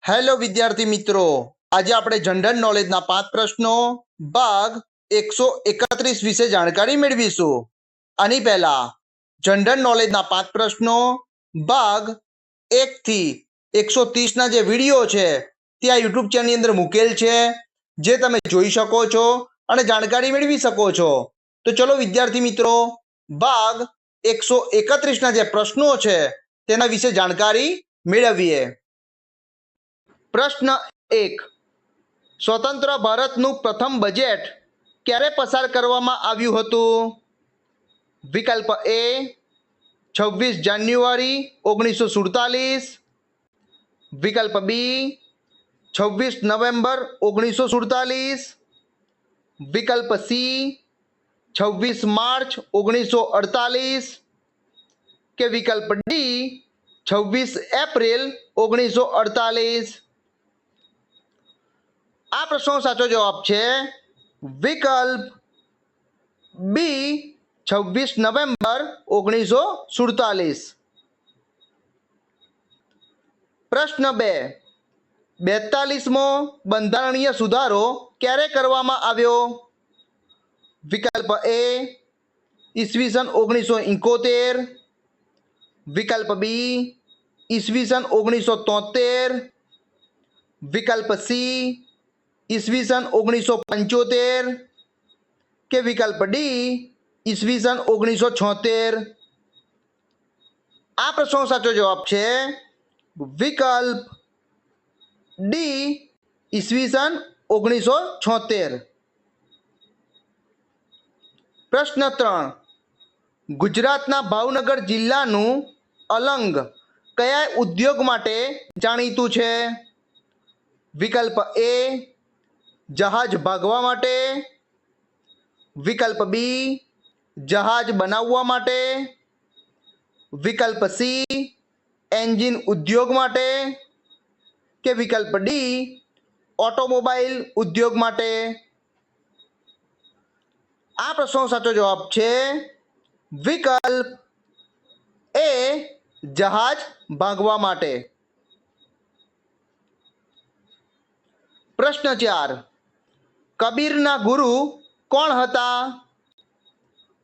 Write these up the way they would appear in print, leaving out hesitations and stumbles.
Hello વિદ્યાર્થી મિત્રો, આજે આપણે જનરલ નોલેજના 5 પ્રશ્નો ભાગ 131 વિશે જાણકારી મેળવીશું. આની પહેલા જનરલ નોલેજના 5 પ્રશ્નો ભાગ 1 થી 130 ના જે વિડીયો છે તે આ યુટ્યુબ ચેનલની અંદર મૂકેલ છે, જે તમે જોઈ શકો છો અને જાણકારી મેળવી શકો છો. તો ચલો વિદ્યાર્થી મિત્રો, ભાગ 131 ના જે પ્રશ્નો છે તેના વિશે જાણકારી મેળવીએ. પ્રશ્ન 1. સ્વતંત્ર ભારતનું પ્રથમ બજેટ ક્યારે પસાર કરવામાં આવ્યું હતું? વિકલ્પ એ 26 જાન્યુઆરી 1947, વિકલ્પ બી 26 નવેમ્બર 1947, વિકલ્પ સી 26 માર્ચ 1948 કે વિકલ્પ ડી 26 એપ્રિલ 1948. આ પ્રશ્નનો સાચો જવાબ છે વિકલ્પ બી 26 નવેમ્બર 1947. પ્રશ્ન 2. 42મો બંધારણીય સુધારો ક્યારે કરવામાં આવ્યો? વિકલ્પ એ ઈસવીસન 1971, વિકલ્પ બી ઈસવીસન 1973, વિકલ્પ સી ઈસવીસન 1975 કે વિકલ્પ ડી ઈસવીસન 1976. આ પ્રશ્નનો સાચો જવાબ છે વિકલ્પ ડી ઈસવીસન 1976. પ્રશ્ન 3. ગુજરાતના ભાવનગર જિલ્લાનું અલંગ કયા ઉદ્યોગ માટે જાણીતું છે? વિકલ્પ એ જહાજ ભાગવા માટે, વિકલ્પ બી જહાજ બનાવવા માટે, વિકલ્પ સી એન્જિન ઉદ્યોગ માટે કે વિકલ્પ ડી ઓટોમોબાઈલ ઉદ્યોગ માટે. આ પ્રશ્નનો સાચો જવાબ છે વિકલ્પ એ જહાજ ભાગવા માટે. પ્રશ્ન 4. કબીરના ગુરુ કોણ હતા?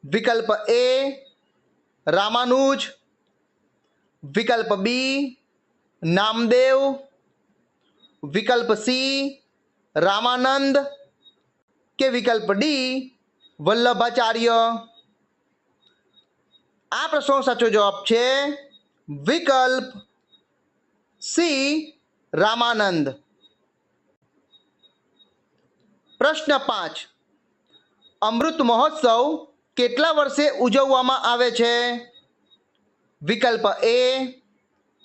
વિકલ્પ એ રામાનુજ, વિકલ્પ બી નામદેવ, વિકલ્પ સી રામાનંદ કે વિકલ્પ ડી વલ્લભાચાર્ય. આ પ્રશ્નનો સાચો જવાબ છે વિકલ્પ સી રામાનંદ. પ્રશ્ન 5. અમૃત મહોત્સવ કેટલા વર્ષે ઉજવવામાં આવે છે? વિકલ્પ એ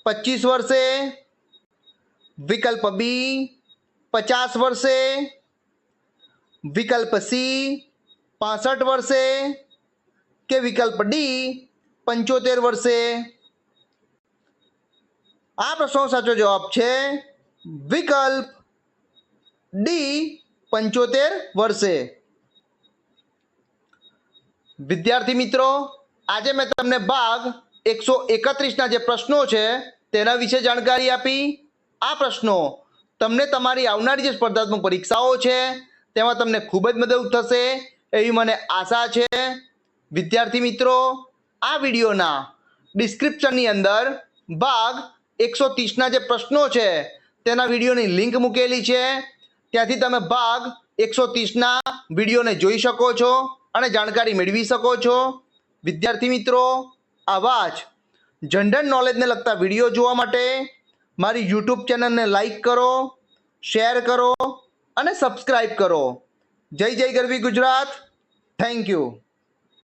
25 વર્ષે, વિકલ્પ બી 50 વર્ષે, વિકલ્પ સી 65 વર્ષે કે વિકલ્પ ડી 75 વર્ષે. આ પ્રશ્નનો સાચો જવાબ છે વિકલ્પ ડી 75 વર્ષે. વિદ્યાર્થી મિત્રો, આજે મેં તમને ભાગ 131ના જે પ્રશ્નો છે તેના વિશે જાણકારી આપી. આ પ્રશ્નો તમને તમારી આવનારી જે સ્પર્ધાત્મક પરીક્ષાઓ છે તેમાં તમને ખૂબ જ મદદ થશે એવી મને આશા છે. વિદ્યાર્થી મિત્રો, આ વિડીયોના ડિસ્ક્રિપ્શનની અંદર ભાગ 130ના જે પ્રશ્નો છે તેના વિડીયોની લિંક મૂકેલી છે, ત્યાંથી તમે ભાગ 130ના વિડીયોને જોઈ શકો છો અને જાણકારી મેળવી શકો છો. વિદ્યાર્થી મિત્રો, આવા જ જનરલ નોલેજને લગતા વિડીયો જોવા માટે મારી યુટ્યુબ ચેનલને લાઈક કરો, શેર કરો અને સબસ્ક્રાઈબ કરો. જય જય ગરવી ગુજરાત. Thank you.